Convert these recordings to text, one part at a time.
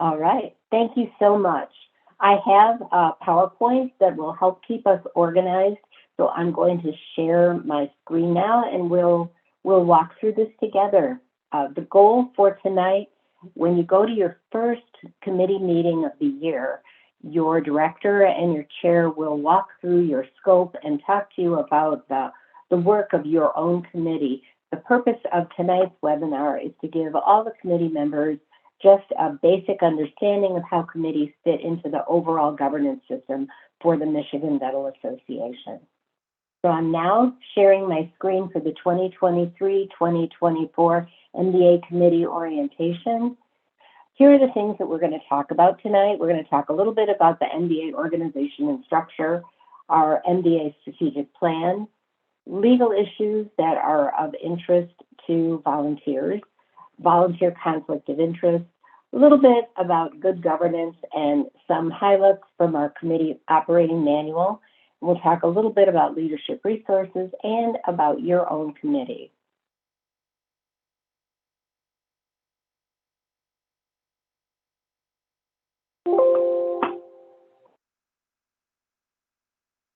All right, thank you so much. I have PowerPoints that will help keep us organized. So I'm going to share my screen now and we'll walk through this together. The goal for tonight, when you go to your first committee meeting of the year, your director and your chair will walk through your scope and talk to you about the work of your own committee. The purpose of tonight's webinar is to give all the committee members just a basic understanding of how committees fit into the overall governance system for the Michigan Dental Association. So I'm now sharing my screen for the 2023-2024 MDA Committee Orientation. Here are the things that we're going to talk about tonight. We're going to talk a little bit about the MDA organization and structure, our MDA strategic plan, legal issues that are of interest to volunteers, volunteer conflict of interest, a little bit about good governance, and some highlights from our committee operating manual. We'll talk a little bit about leadership resources and about your own committee.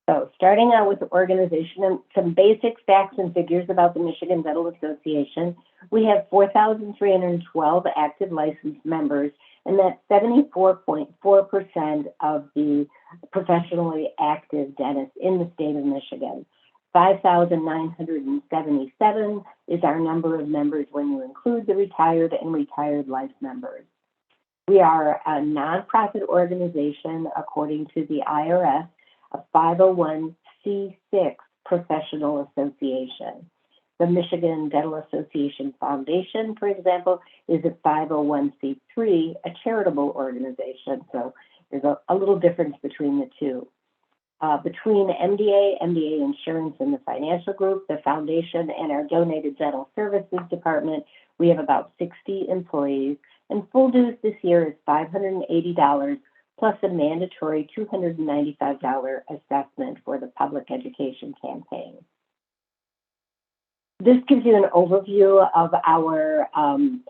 So starting out with the organization and some basic facts and figures about the Michigan Dental Association. We have 4,312 active licensed members, and that's 74.4% of the professionally active dentists in the state of Michigan. 5,977 is our number of members when you include the retired and retired life members. We are a nonprofit organization according to the IRS, a 501c6 professional association. The Michigan Dental Association Foundation, for example, is a 501c3, a charitable organization. So there's a little difference between the two. Between MDA, MDA Insurance, and the financial group, the foundation, and our donated dental services department, we have about 60 employees, and full dues this year is $580 plus a mandatory $295 assessment for the public education campaign. This gives you an overview of our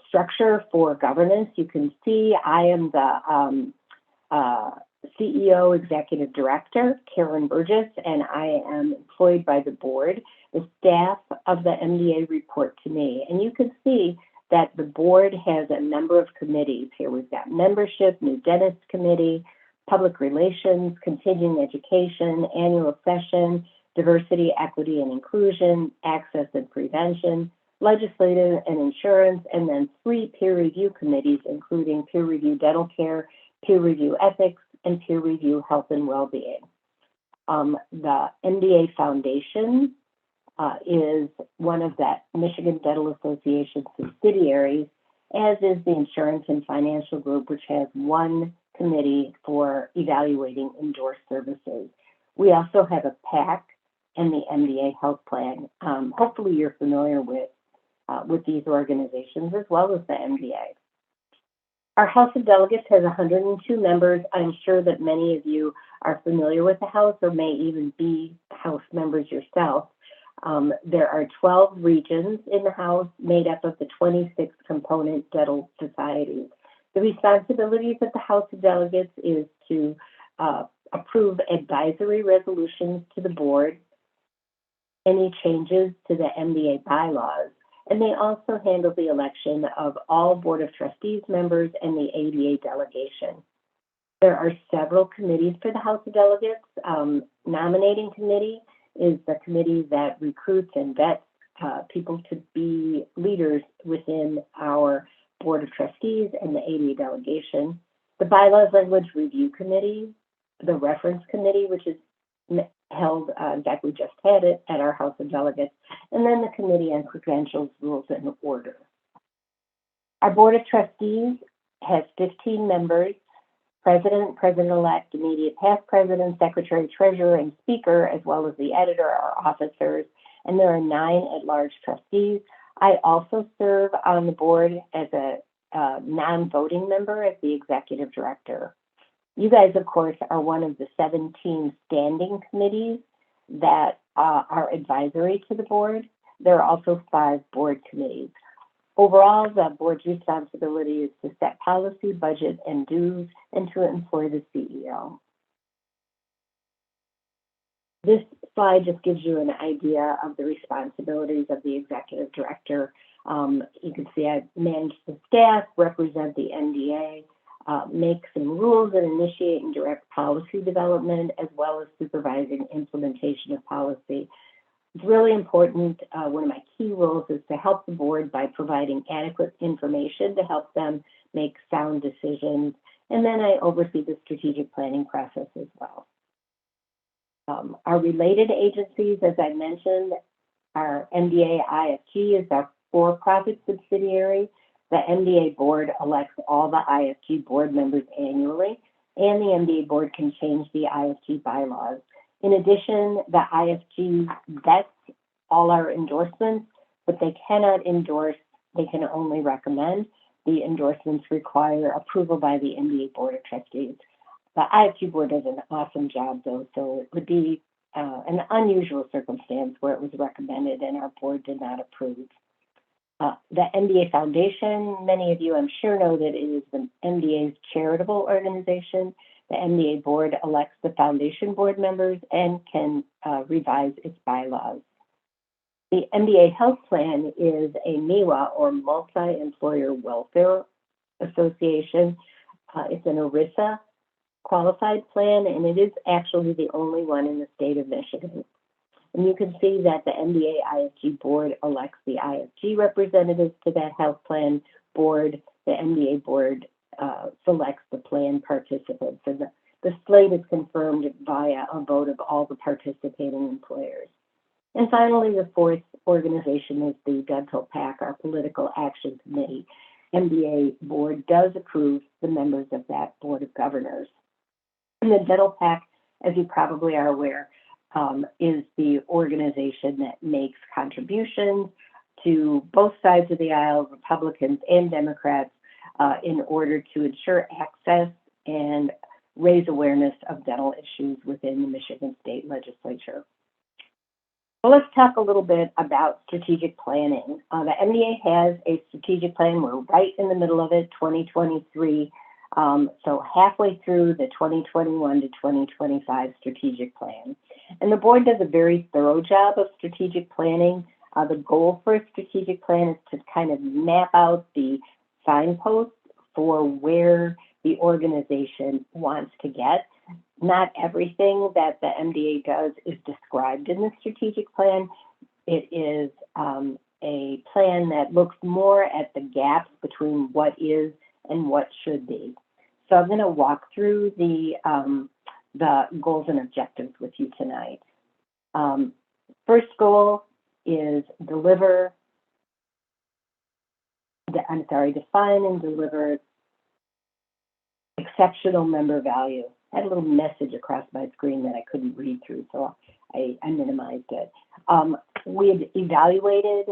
structure for governance. You can see I am the CEO, Executive Director, Karen Burgess, and I am employed by the board. The staff of the MDA report to me. And you can see that the board has a number of committees here. We've got membership, new dentist committee, public relations, continuing education, annual session, diversity, equity, and inclusion, access and prevention, legislative and insurance, and then 3 peer review committees, including peer review dental care, peer review ethics, and peer review health and well-being. The MDA Foundation is one of that Michigan Dental Association subsidiaries, as is the Insurance and Financial Group, which has 1 committee for evaluating endorsed services. We also have a PAC and the MDA Health Plan. Hopefully you're familiar with these organizations as well as the MDA. Our House of Delegates has 102 members. I'm sure that many of you are familiar with the House or may even be House members yourself. There are 12 regions in the House made up of the 26 component dental societies. The responsibilities of the House of Delegates is to approve advisory resolutions to the board, any changes to the MDA bylaws, and they also handle the election of all Board of Trustees members and the ADA delegation. There are several committees for the House of Delegates. Nominating committee is the committee that recruits and vets people to be leaders within our Board of Trustees and the ADA delegation. The Bylaws Language Review Committee, the Reference Committee, which is held, in fact, we just had it at our House of Delegates, and then the Committee on Credentials, Rules, and Order. Our Board of Trustees has 15 members, President, President-elect, immediate past President, Secretary, Treasurer, and Speaker, as well as the editor or officers, and there are 9 at-large trustees. I also serve on the board as a non-voting member as the Executive Director. You guys, of course, are one of the 17 standing committees that are advisory to the board. There are also 5 board committees. Overall, the board's responsibility is to set policy, budget, and dues, and to employ the CEO. This slide just gives you an idea of the responsibilities of the executive director. You can see I manage the staff, represent the MDA, make some rules and initiate and direct policy development, as well as supervising implementation of policy. It's really important. One of my key roles is to help the board by providing adequate information to help them make sound decisions. And then I oversee the strategic planning process as well. Our related agencies, as I mentioned, our MDA IFG is our for-profit subsidiary. The MDA board elects all the IFG board members annually, and the MDA board can change the IFG bylaws. In addition, the IFG vets all our endorsements, but they cannot endorse, they can only recommend. The endorsements require approval by the MDA Board of Trustees. The IFG board does an awesome job, though, so it would be an unusual circumstance where it was recommended and our board did not approve. The MDA Foundation, many of you I'm sure know that it is the MDA's charitable organization. The MDA board elects the foundation board members and can revise its bylaws. The MDA Health Plan is a MIWA, or Multi-Employer Welfare Association. It's an ERISA qualified plan, and it is actually the only one in the state of Michigan. And you can see that the MDA IFG board elects the IFG representatives to that health plan board. The MDA board selects the plan participants, and the slate is confirmed via a vote of all the participating employers. And finally, the fourth organization is the Dental PAC, our Political Action Committee. MDA board does approve the members of that board of governors. And the Dental PAC, as you probably are aware, is the organization that makes contributions to both sides of the aisle, Republicans and Democrats, in order to ensure access and raise awareness of dental issues within the Michigan State Legislature. So let's talk a little bit about strategic planning. The MDA has a strategic plan. We're right in the middle of it, 2023. So halfway through the 2021 to 2025 strategic plan. And the board does a very thorough job of strategic planning. The goal for a strategic plan is to kind of map out the signposts for where the organization wants to get. Not everything that the MDA does is described in the strategic plan. It is a plan that looks more at the gaps between what is and what should be. So I'm going to walk through the goals and objectives with you tonight. First goal is define and deliver exceptional member value. I had a little message across my screen that I couldn't read through, so I minimized it. We had evaluated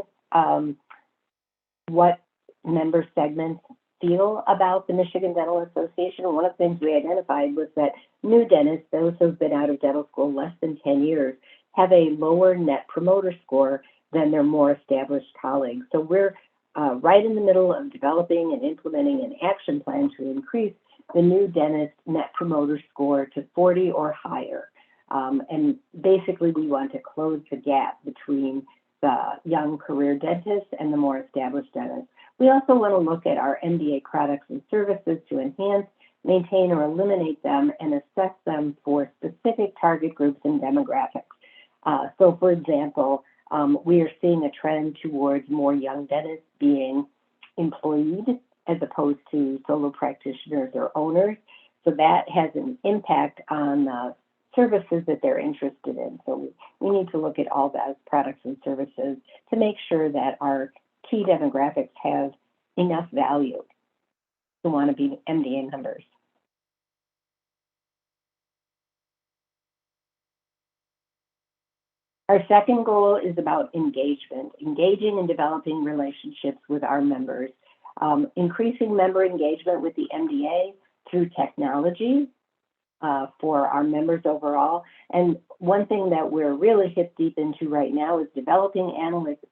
what member segments feel about the Michigan Dental Association. And one of the things we identified was that new dentists, those who have been out of dental school less than 10 years, have a lower net promoter score than their more established colleagues. So we're right in the middle of developing and implementing an action plan to increase the new dentist net promoter score to 40 or higher. And basically we want to close the gap between the young career dentists and the more established dentists. We also want to look at our MDA products and services to enhance, maintain, or eliminate them and assess them for specific target groups and demographics. So for example, we are seeing a trend towards more young dentists being employed as opposed to solo practitioners or owners. So that has an impact on the services that they're interested in. So we need to look at all those products and services to make sure that our key demographics have enough value to want to be MDA members. Our second goal is about engagement, engaging and developing relationships with our members, increasing member engagement with the MDA through technology for our members overall. And one thing that we're really hip deep into right now is developing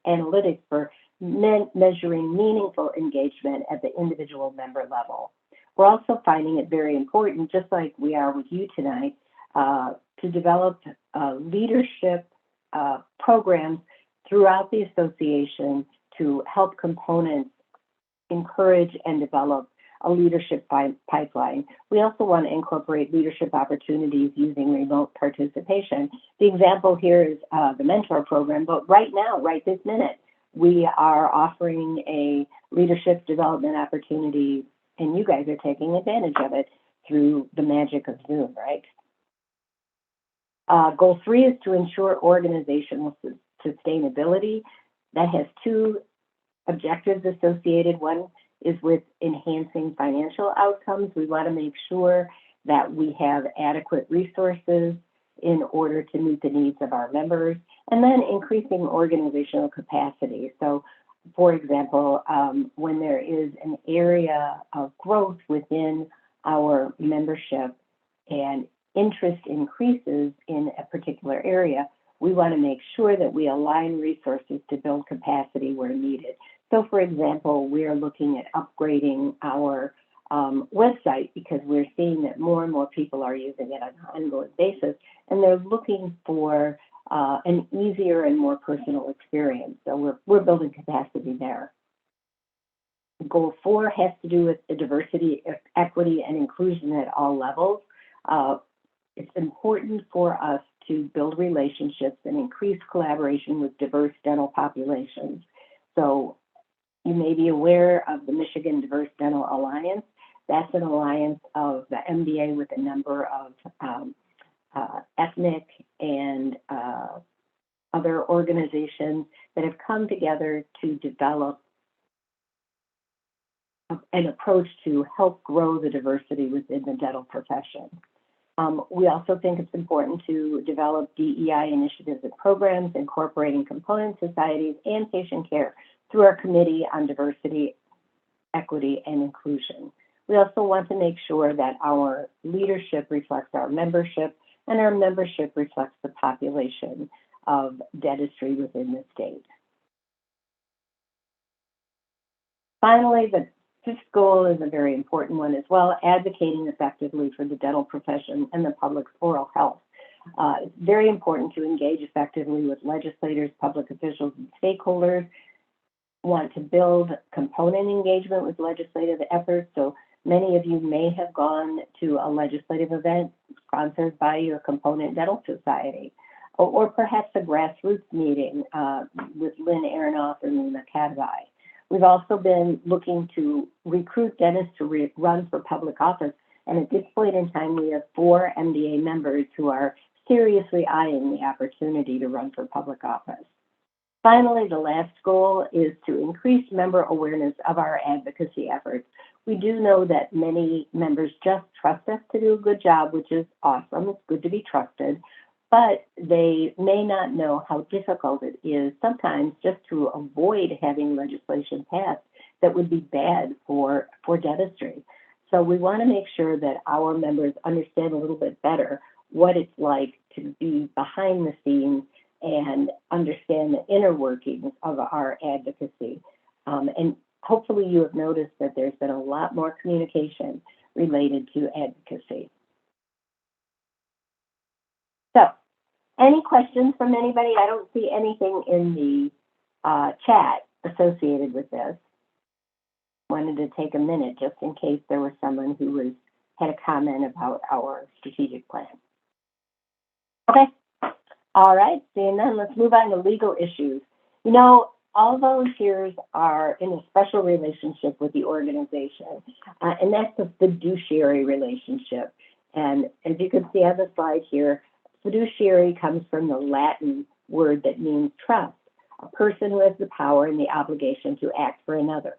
analytics for measuring meaningful engagement at the individual member level. We're also finding it very important, just like we are with you tonight, to develop leadership programs throughout the association to help components encourage and develop a leadership pipeline. We also want to incorporate leadership opportunities using remote participation. The example here is the mentor program, but right now, right this minute, we are offering a leadership development opportunity, and you guys are taking advantage of it through the magic of Zoom, right? Goal 3 is to ensure organizational sustainability. That has 2 objectives associated. One is with enhancing financial outcomes. We want to make sure that we have adequate resources in order to meet the needs of our members, and then increasing organizational capacity. So, for example, when there is an area of growth within our membership and interest increases in a particular area, we want to make sure that we align resources to build capacity where needed. So, for example, we are looking at upgrading our website because we're seeing that more and more people are using it on an ongoing basis, and they're looking for an easier and more personal experience. So we're building capacity there. Goal 4 has to do with the diversity, equity, and inclusion at all levels. It's important for us to build relationships and increase collaboration with diverse dental populations. So you may be aware of the Michigan Diverse Dental Alliance. That's an alliance of the MDA with a number of ethnic and other organizations that have come together to develop an approach to help grow the diversity within the dental profession. We also think it's important to develop DEI initiatives and programs incorporating component societies and patient care through our Committee on Diversity, Equity, and Inclusion. We also want to make sure that our leadership reflects our membership and our membership reflects the population of dentistry within the state. Finally, the 5th goal is a very important one as well, advocating effectively for the dental profession and the public's oral health. It's very important to engage effectively with legislators, public officials, and stakeholders. Want to build component engagement with legislative efforts. So many of you may have gone to a legislative event sponsored by your component dental society, or perhaps a grassroots meeting with Lynn Aronoff or Luna Cadby. We've also been looking to recruit dentists to run for public office, and at this point in time, we have 4 MDA members who are seriously eyeing the opportunity to run for public office. Finally, the last goal is to increase member awareness of our advocacy efforts. We do know that many members just trust us to do a good job, which is awesome. It's good to be trusted, but they may not know how difficult it is sometimes just to avoid having legislation passed that would be bad for dentistry. So we want to make sure that our members understand a little bit better what it's like to be behind the scenes and understand the inner workings of our advocacy. And hopefully you have noticed that there's been a lot more communication related to advocacy. So, any questions from anybody? I don't see anything in the chat associated with this. Wanted to take a minute just in case there was someone who had a comment about our strategic plan. Okay. All right, seeing none, let's move on to legal issues. You know, all volunteers are in a special relationship with the organization, and that's the fiduciary relationship. And as you can see on the slide here, fiduciary comes from the Latin word that means trust, a person who has the power and the obligation to act for another.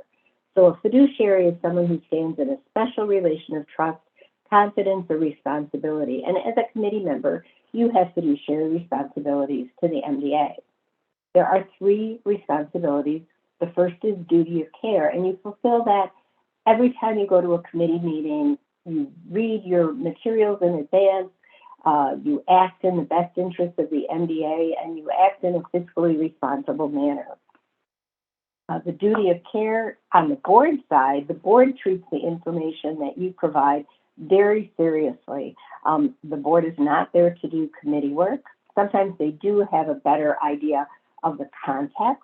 So a fiduciary is someone who stands in a special relation of trust, confidence, or responsibility. And as a committee member, you have fiduciary responsibilities to the MDA. There are 3 responsibilities. The first is duty of care, and you fulfill that every time you go to a committee meeting. You read your materials in advance, you act in the best interest of the MDA, and you act in a fiscally responsible manner. The duty of care on the board side, the board treats the information that you provide very seriously. The board is not there to do committee work. Sometimes they do have a better idea of the context,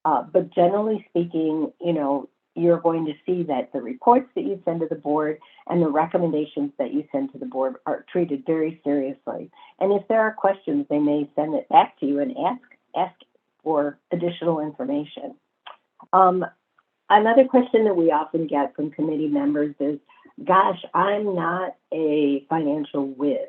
but generally speaking, you know, you're going to see that the reports that you send to the board and the recommendations that you send to the board are treated very seriously. And if there are questions, they may send it back to you and ask for additional information. Another question that we often get from committee members is, gosh, I'm not a financial whiz.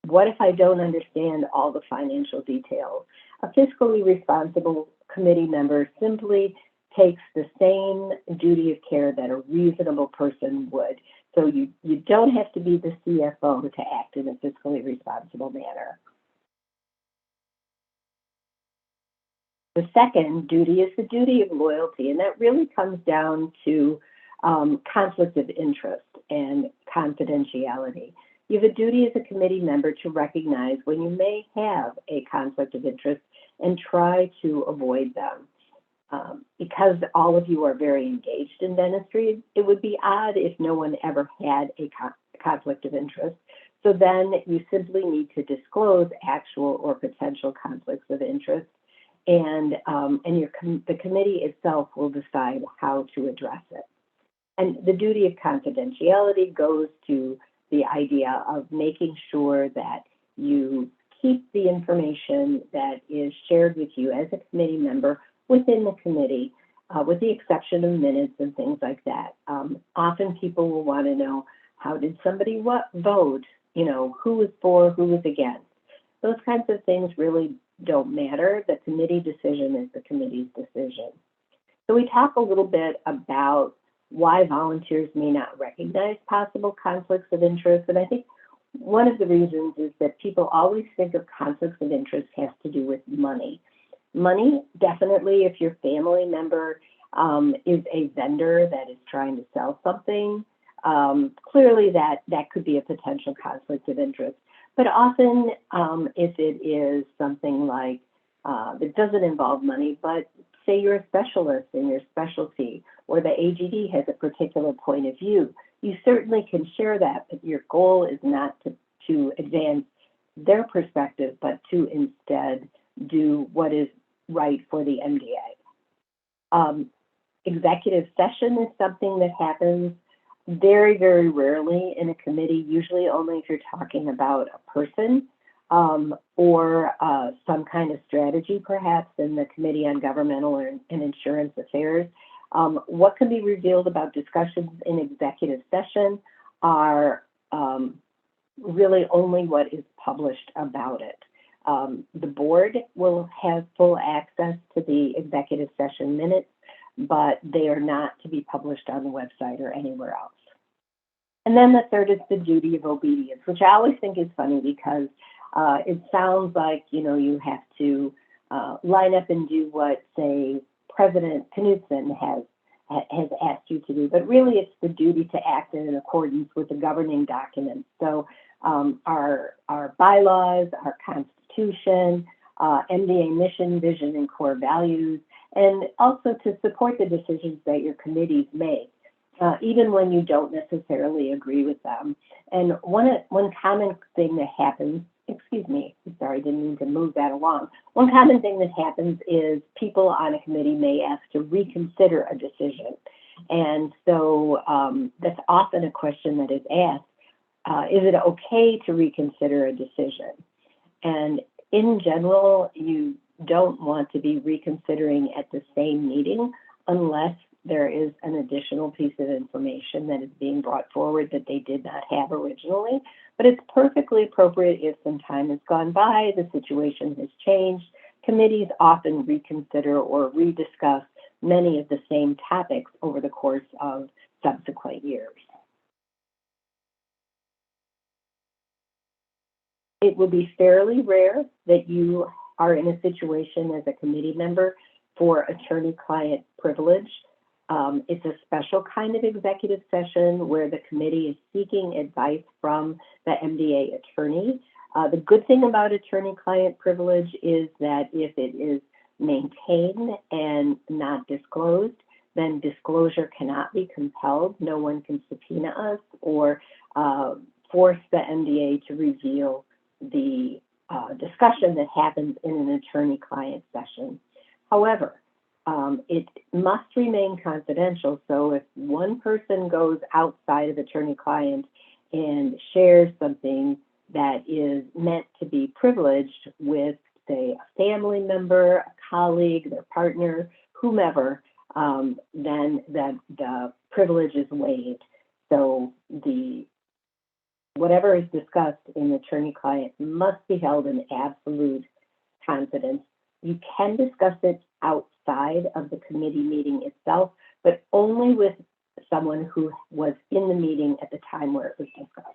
What if I don't understand all the financial details? A fiscally responsible committee member simply takes the same duty of care that a reasonable person would. So you don't have to be the CFO to act in a fiscally responsible manner. The second duty is the duty of loyalty, and that really comes down to conflict of interest and confidentiality. You have a duty as a committee member to recognize when you may have a conflict of interest and try to avoid them. Because all of you are very engaged in dentistry, it would be odd if no one ever had a conflict of interest. So then you simply need to disclose actual or potential conflicts of interest, and the committee itself will decide how to address it. And the duty of confidentiality goes to the idea of making sure that you keep the information that is shared with you as a committee member within the committee, with the exception of minutes and things like that. Often people will want to know, how did somebody vote? You know, who was for, who was against? Those kinds of things really don't matter. The committee decision is the committee's decision. So we talk a little bit about why volunteers may not recognize possible conflicts of interest. And I think one of the reasons is that people always think of conflicts of interest has to do with money. Money, definitely, if your family member is a vendor that is trying to sell something, clearly that could be a potential conflict of interest. But often, if it is something like that doesn't involve money, but say you're a specialist in your specialty, or the AGD has a particular point of view, you certainly can share that, but your goal is not to advance their perspective, but to instead do what is right for the MDA. Executive session is something that happens very, very rarely in a committee, usually only if you're talking about a person or some kind of strategy, perhaps in the Committee on Governmental and Insurance Affairs. What can be revealed about discussions in executive session are really only what is published about it. The board will have full access to the executive session minutes, but they are not to be published on the website or anywhere else. And then the third is the duty of obedience, which I always think is funny because it sounds like, you know, you have to line up and do what, say, President Knudsen has asked you to do, but really it's the duty to act in accordance with the governing documents. So our bylaws, our Constitution, MDA mission, vision, and core values, and also to support the decisions that your committees make, even when you don't necessarily agree with them. And one common thing that happens, sorry, didn't mean to move that along. One common thing that happens is people on a committee may ask to reconsider a decision. And so that's often a question that is asked. Is it okay to reconsider a decision? And in general, you don't want to be reconsidering at the same meeting unless there is an additional piece of information that is being brought forward that they did not have originally. But it's perfectly appropriate if some time has gone by, the situation has changed. Committees often reconsider or rediscuss many of the same topics over the course of subsequent years. It will be fairly rare that you are in a situation as a committee member for attorney-client privilege. It's a special kind of executive session where the committee is seeking advice from the MDA attorney. The good thing about attorney-client privilege is that if it is maintained and not disclosed, then disclosure cannot be compelled. No one can subpoena us or force the MDA to reveal the discussion that happens in an attorney-client session. However, it must remain confidential. So if one person goes outside of attorney-client and shares something that is meant to be privileged with, say, a family member, a colleague, their partner, whomever, then the privilege is waived. So whatever is discussed in attorney-client must be held in absolute confidence. You can discuss it outside of the committee meeting itself, but only with someone who was in the meeting at the time where it was discussed.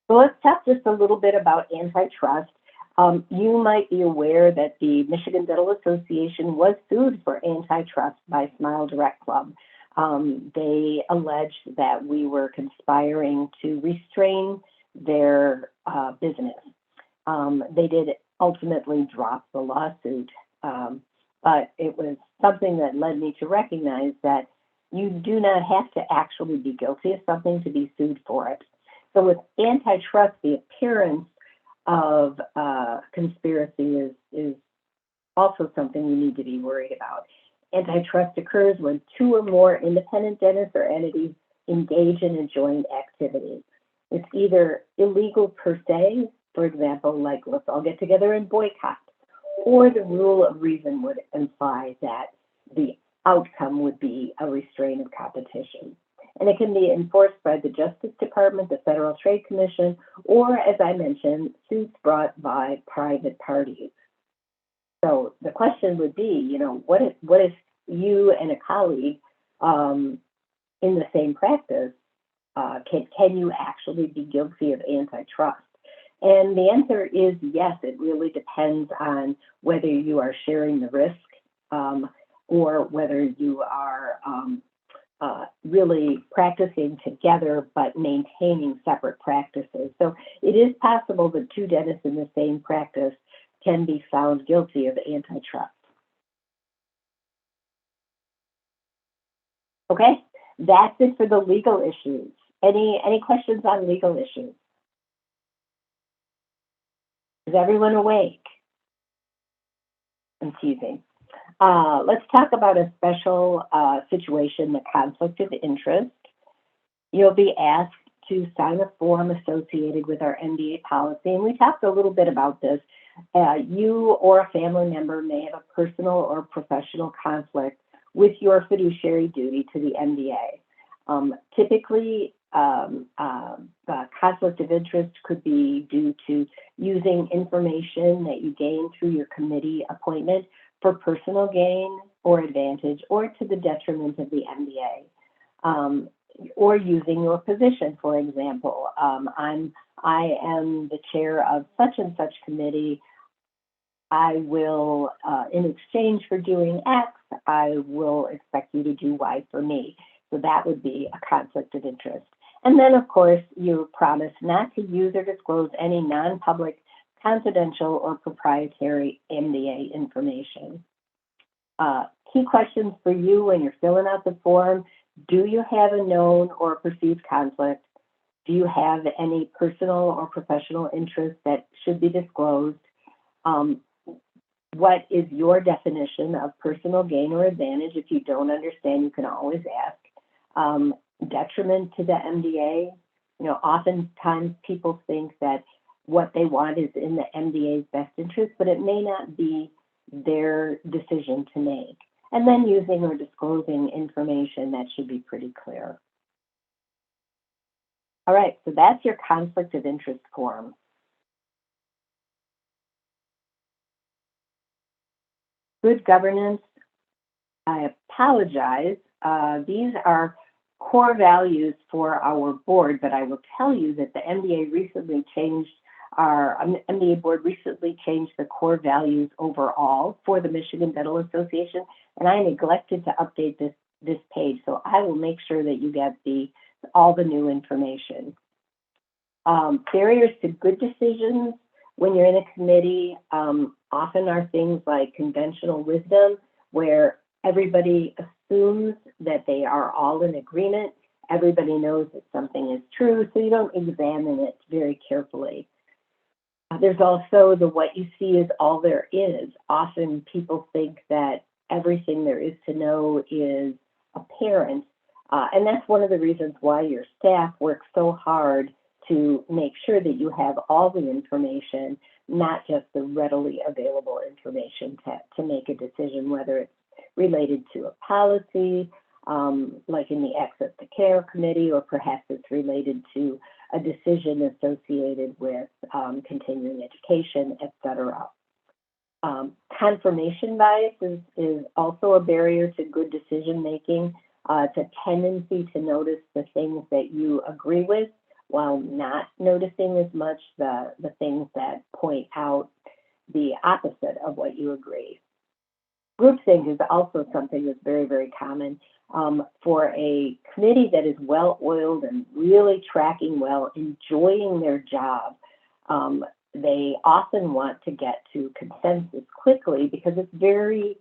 So let's talk just a little bit about antitrust. You might be aware that the Michigan Dental Association was sued for antitrust by Smile Direct Club. They alleged that we were conspiring to restrain their business. They did ultimately drop the lawsuit, but it was something that led me to recognize that you do not have to actually be guilty of something to be sued for it. So with antitrust, the appearance of conspiracy is also something you need to be worried about. Antitrust occurs when two or more independent dentists or entities engage in a joint activity. It's either illegal per se, for example, like let's all get together and boycott, or the rule of reason would imply that the outcome would be a restraint of competition. And it can be enforced by the Justice Department, the Federal Trade Commission, or, as I mentioned, suits brought by private parties. So the question would be, what if you and a colleague in the same practice, can you actually be guilty of antitrust? And the answer is yes. It really depends on whether you are sharing the risk or whether you are really practicing together but maintaining separate practices. So it is possible that two dentists in the same practice can be found guilty of antitrust. Okay, that's it for the legal issues. Any questions on legal issues? Is everyone awake? I'm teasing. Let's talk about a special situation, the conflict of interest. You'll be asked to sign a form associated with our MDA policy, and we talked a little bit about this. You or a family member may have a personal or professional conflict with your fiduciary duty to the MDA. Typically, the conflict of interest could be due to using information that you gain through your committee appointment for personal gain or advantage, or to the detriment of the MDA, or using your position. For example, I am the chair of such and such committee. I will, in exchange for doing X, I will expect you to do Y for me. So that would be a conflict of interest. And then, of course, you promise not to use or disclose any non-public, confidential, or proprietary MDA information. Key questions for you when you're filling out the form: do you have a known or perceived conflict? Do you have any personal or professional interest that should be disclosed? What is your definition of personal gain or advantage? If you don't understand, you can always ask. Detriment to the MDA. Oftentimes people think that what they want is in the MDA's best interest, but it may not be their decision to make. And then using or disclosing information that should be pretty clear. All right, so that's your conflict of interest form. Good governance. I apologize. These are core values for our board, but I will tell you that the MDA recently changed our MDA board recently changed the core values overall for the Michigan Dental Association, and I neglected to update this page, so I will make sure that you get all the new information. Barriers to good decisions. when you're in a committee, often are things like conventional wisdom, where everybody assumes that they are all in agreement. Everybody knows that something is true, so you don't examine it very carefully. There's also the what you see is all there is. Often people think that everything there is to know is apparent, and that's one of the reasons why your staff works so hard to make sure that you have all the information, not just the readily available information to make a decision, whether it's related to a policy, like in the Access to Care Committee, or perhaps it's related to a decision associated with continuing education, et cetera. Confirmation bias is also a barrier to good decision making. It's a tendency to notice the things that you agree with while not noticing as much the things that point out the opposite of what you agree. Groupthink is also something that's very, very common. For a committee that is well-oiled and really tracking well, enjoying their job, they often want to get to consensus quickly because it's very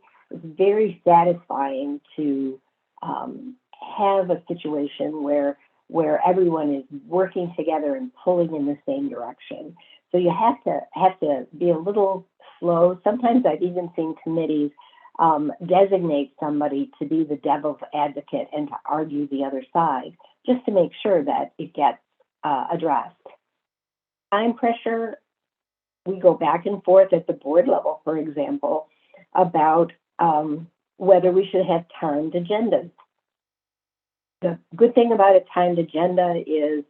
satisfying to have a situation where everyone is working together and pulling in the same direction. So you have to be a little slow. Sometimes I've even seen committees designate somebody to be the devil's advocate and to argue the other side, just to make sure that it gets addressed. Time pressure, we go back and forth at the board level, for example, about whether we should have timed agendas. The good thing about a timed agenda is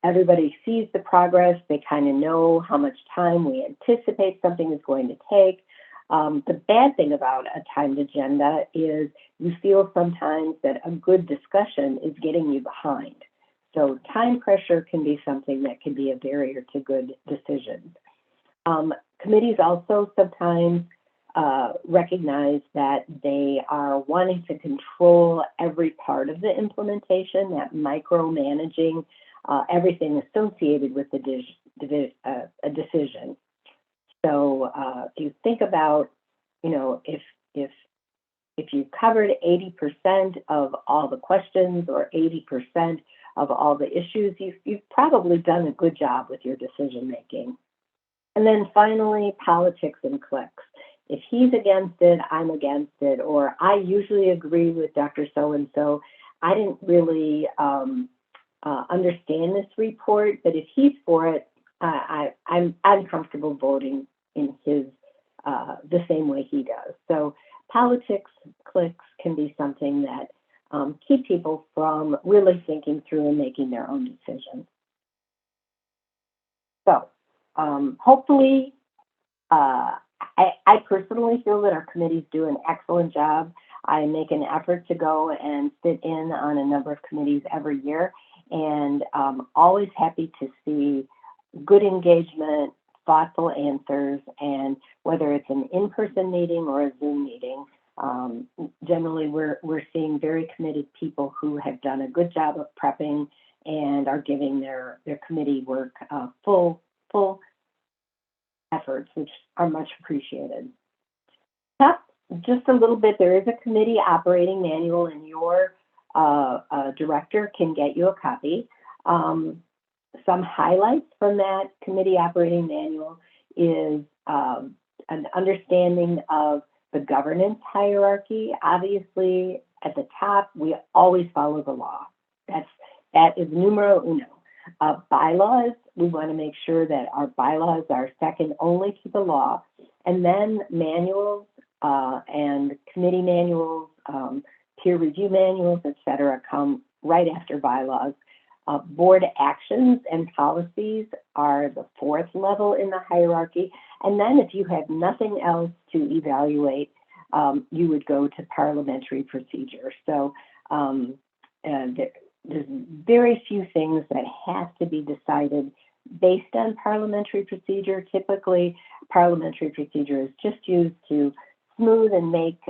everybody sees the progress. They kind of know how much time we anticipate something is going to take. The bad thing about a timed agenda is you feel sometimes that a good discussion is getting you behind. So time pressure can be something that can be a barrier to good decisions. Committees also sometimes recognize that they are wanting to control every part of the implementation, that micromanaging everything associated with the a decision. So if you think about, if you've covered 80% of all the questions or 80% of all the issues, you've probably done a good job with your decision making. And then finally, politics and cliques. If he's against it, I'm against it, or I usually agree with Dr. So-and-so. I didn't really understand this report, but if he's for it, I'm comfortable voting in his the same way he does. So politics, cliques can be something that keep people from really thinking through and making their own decisions. So hopefully, I personally feel that our committees do an excellent job. I make an effort to go and sit in on a number of committees every year, and always happy to see good engagement, thoughtful answers, and whether it's an in-person meeting or a Zoom meeting, generally we're seeing very committed people who have done a good job of prepping and are giving their committee work full efforts, which are much appreciated. Just a little bit, there is a committee operating manual, and your director can get you a copy. Some highlights from that committee operating manual is an understanding of the governance hierarchy. Obviously, at the top, we always follow the law. That is numero uno. Bylaws, we want to make sure that our bylaws are second only to the law. And then manuals and committee manuals, peer review manuals, et cetera, come right after bylaws. Board actions and policies are the fourth level in the hierarchy. And then if you have nothing else to evaluate, you would go to parliamentary procedure. So there's very few things that have to be decided based on parliamentary procedure. Typically, parliamentary procedure is just used to smooth and make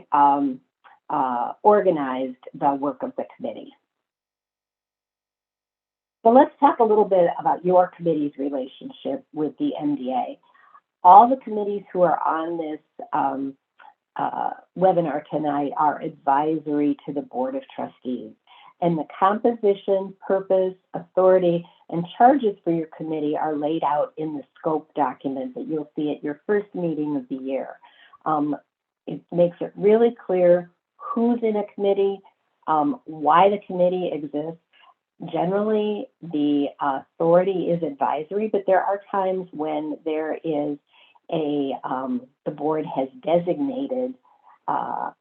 organized the work of the committee. So let's talk a little bit about your committee's relationship with the MDA. All the committees who are on this webinar tonight are advisory to the Board of Trustees. And the composition, purpose, authority, and charges for your committee are laid out in the scope document that you'll see at your first meeting of the year. It makes it really clear who's in a committee, why the committee exists. Generally, the authority is advisory, but there are times when there is the board has designated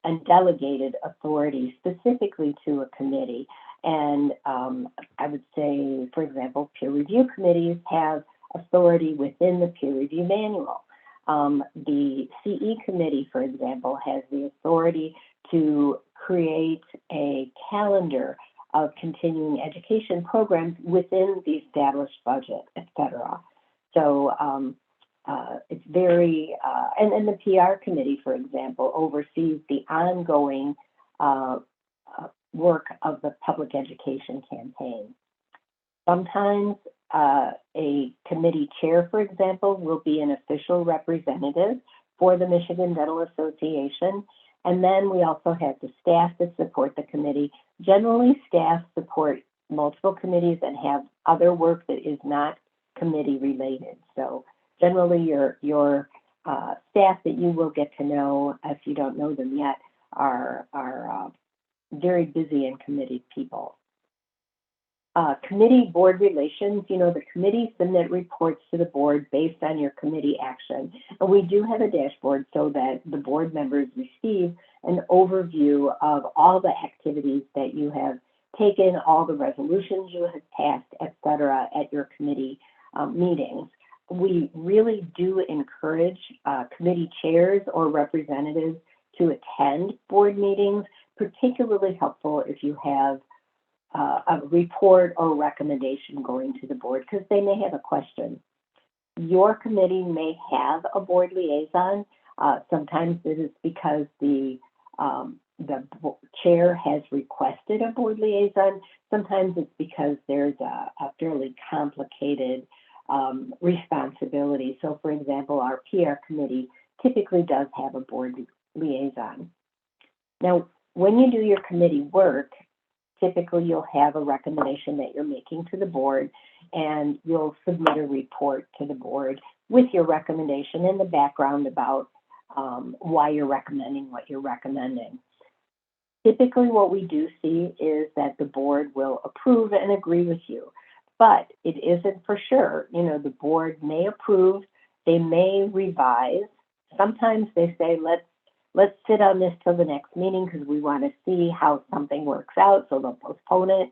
and delegated authority specifically to a committee. And I would say, for example, peer review committees have authority within the peer review manual. The CE committee, for example, has the authority to create a calendar of continuing education programs within the established budget, et cetera. So it's very, and the PR committee, for example, oversees the ongoing work of the public education campaign. Sometimes a committee chair, for example, will be an official representative for the Michigan Dental Association. And then we also have the staff that support the committee. Generally, staff support multiple committees and have other work that is not committee related. So generally, your staff that you will get to know, if you don't know them yet, are very busy and committed people. Committee board relations, the committee submit reports to the board based on your committee action. And we do have a dashboard so that the board members receive an overview of all the activities that you have taken, all the resolutions you have passed, et cetera, at your committee meetings. We really do encourage committee chairs or representatives to attend board meetings, particularly helpful if you have a report or recommendation going to the board, because they may have a question. Your committee may have a board liaison. Sometimes it is because the chair has requested a board liaison. Sometimes it's because there's a fairly complicated responsibility. So, for example, our PR committee typically does have a board liaison. Now, when you do your committee work, typically you'll have a recommendation that you're making to the board, and you'll submit a report to the board with your recommendation and the background about why you're recommending what you're recommending. Typically what we do see is that the board will approve and agree with you, but it isn't for sure. The board may approve, they may revise. Sometimes they say, let's sit on this till the next meeting because we want to see how something works out, so they'll postpone it,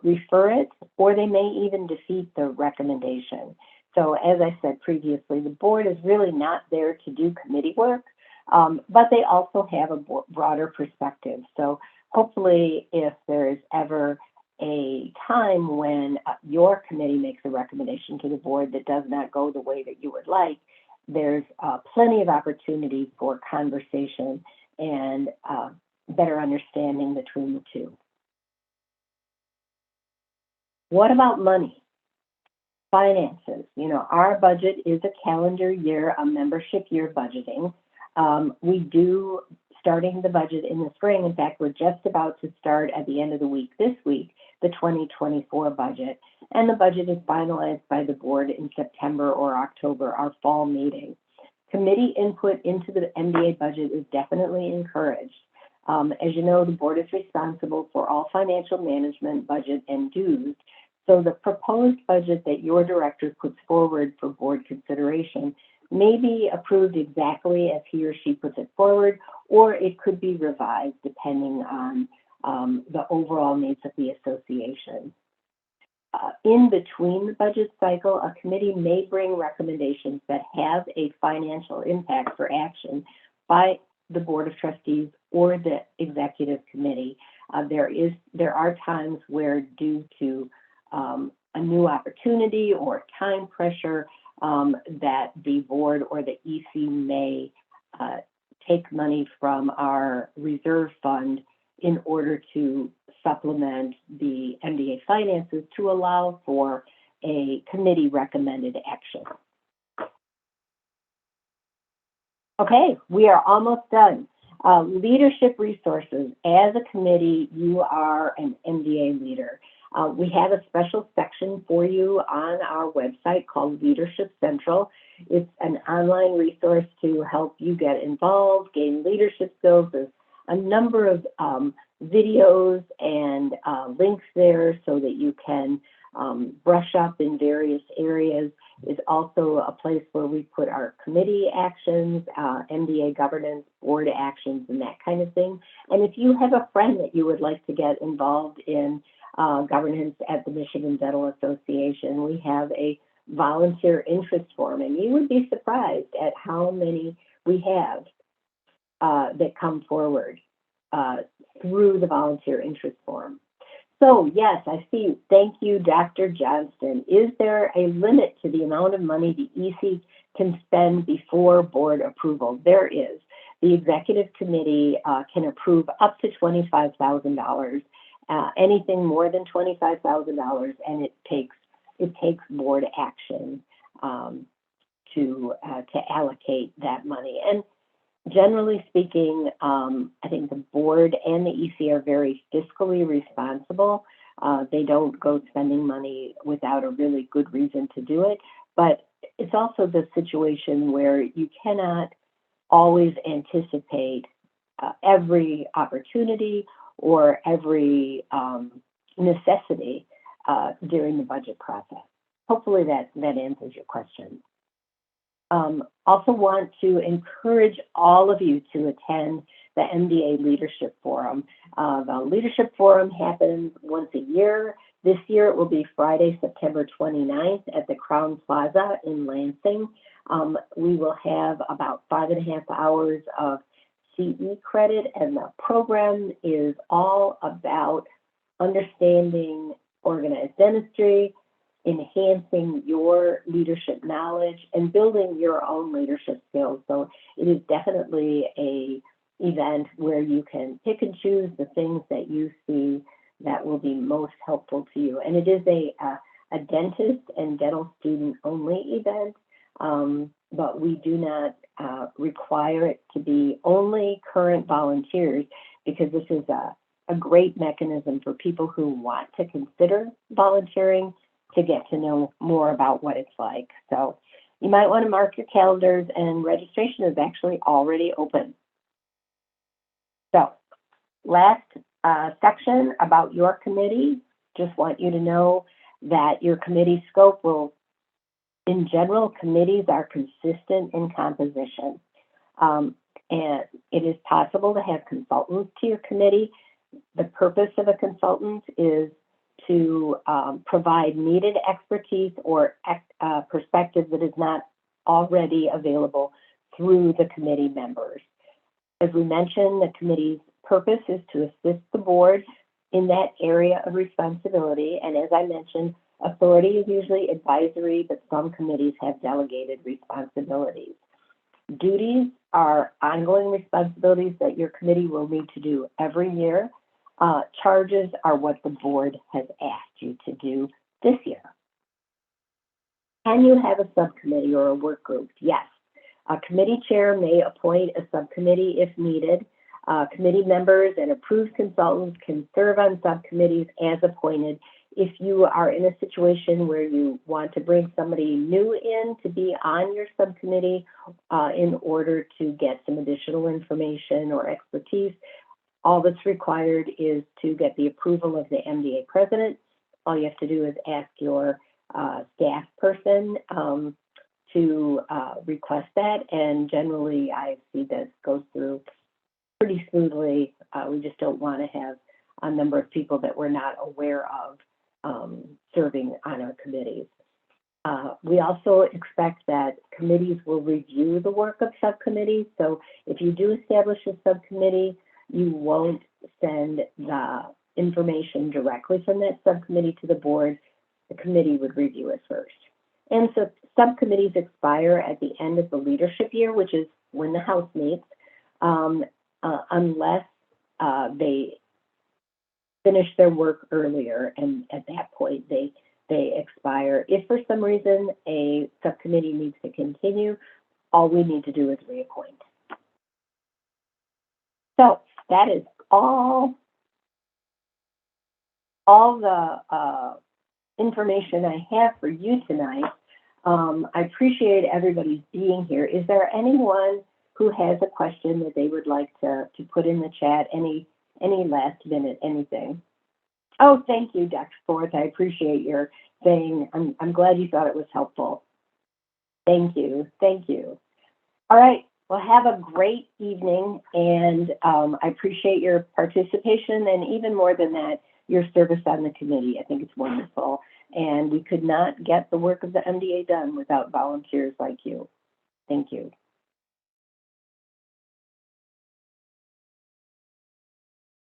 refer it, or they may even defeat the recommendation. So as I said previously, the board is really not there to do committee work, but they also have a broader perspective. So hopefully if there's ever a time when your committee makes a recommendation to the board that does not go the way that you would like, there's plenty of opportunity for conversation and better understanding between the two. What about money? Finances. Our budget is a calendar year, a membership year budgeting. We do, starting the budget in the spring, in fact, we're just about to start at the end of the week this week, the 2024 budget, and the budget is finalized by the board in September or October, our fall meeting. Committee input into the MDA budget is definitely encouraged. As you know, the board is responsible for all financial management, budget, and dues. So the proposed budget that your director puts forward for board consideration may be approved exactly as he or she puts it forward, or it could be revised depending on the overall needs of the association. In between the budget cycle, a committee may bring recommendations that have a financial impact for action by the Board of Trustees or the Executive Committee. There are times where, due to a new opportunity or time pressure, that the board or the EC may take money from our reserve fund in order to supplement the MDA finances to allow for a committee recommended action. Okay, we are almost done. Leadership resources. As a committee, you are an MDA leader. We have a special section for you on our website called Leadership Central. It's an online resource to help you get involved, gain leadership skills. There's a number of videos and links there so that you can brush up in various areas. Is also a place where we put our committee actions, MDA governance, board actions, and that kind of thing. And if you have a friend that you would like to get involved in governance at the Michigan Dental Association, we have a volunteer interest form, and you would be surprised at how many we have that come forward through the volunteer interest form. So yes, I see. Thank you, Dr. Johnston. Is there a limit to the amount of money the EC can spend before board approval? There is. The executive committee can approve up to $25,000. Anything more than $25,000, and it takes board action to allocate that money. And generally speaking, I think the board and the EC are very fiscally responsible. They don't go spending money without a really good reason to do it. But it's also the situation where you cannot always anticipate every opportunity or every necessity during the budget process. Hopefully that answers your question. Also want to encourage all of you to attend the MDA Leadership Forum. The Leadership Forum happens once a year. This year it will be Friday, September 29th at the Crown Plaza in Lansing. We will have about 5.5 hours of CE credit, and the program is all about understanding organized dentistry, enhancing your leadership knowledge, and building your own leadership skills. So it is definitely a event where you can pick and choose the things that you see that will be most helpful to you. And it is a dentist and dental student only event, but we do not require it to be only current volunteers, because this is a great mechanism for people who want to consider volunteering to get to know more about what it's like. So you might want to mark your calendars, and registration is actually already open. So last section about your committee. Just want you to know that your committee scope will, in general, committees are consistent in composition. And it is possible to have consultants to your committee. The purpose of a consultant is to provide needed expertise or perspective that is not already available through the committee members. As we mentioned, the committee's purpose is to assist the board in that area of responsibility. And as I mentioned, authority is usually advisory, but some committees have delegated responsibilities. Duties are ongoing responsibilities that your committee will need to do every year. Charges are what the board has asked you to do this year. Can you have a subcommittee or a work group? Yes. A committee chair may appoint a subcommittee if needed. Committee members and approved consultants can serve on subcommittees as appointed. If you are in a situation where you want to bring somebody new in to be on your subcommittee in order to get some additional information or expertise, all that's required is to get the approval of the MDA president. All you have to do is ask your staff person to request that, and generally I see this goes through pretty smoothly. We just don't want to have a number of people that we're not aware of serving on our committees. We also expect that committees will review the work of subcommittees. So if you do establish a subcommittee, you won't send the information directly from that subcommittee to the board. The committee would review it first. And so subcommittees expire at the end of the leadership year, which is when the House meets, unless they finish their work earlier, and at that point they expire. If for some reason a subcommittee needs to continue, all we need to do is reappoint. So that is all the information I have for you tonight. I appreciate everybody's being here. Is there anyone who has a question that they would like to put in the chat? Any last minute, anything? Oh, thank you, Dr. Forth. I appreciate your saying. I'm glad you thought it was helpful. Thank you. Thank you. All right. Well, have a great evening, and I appreciate your participation, and even more than that, your service on the committee. I think it's wonderful, and we could not get the work of the MDA done without volunteers like you. Thank you.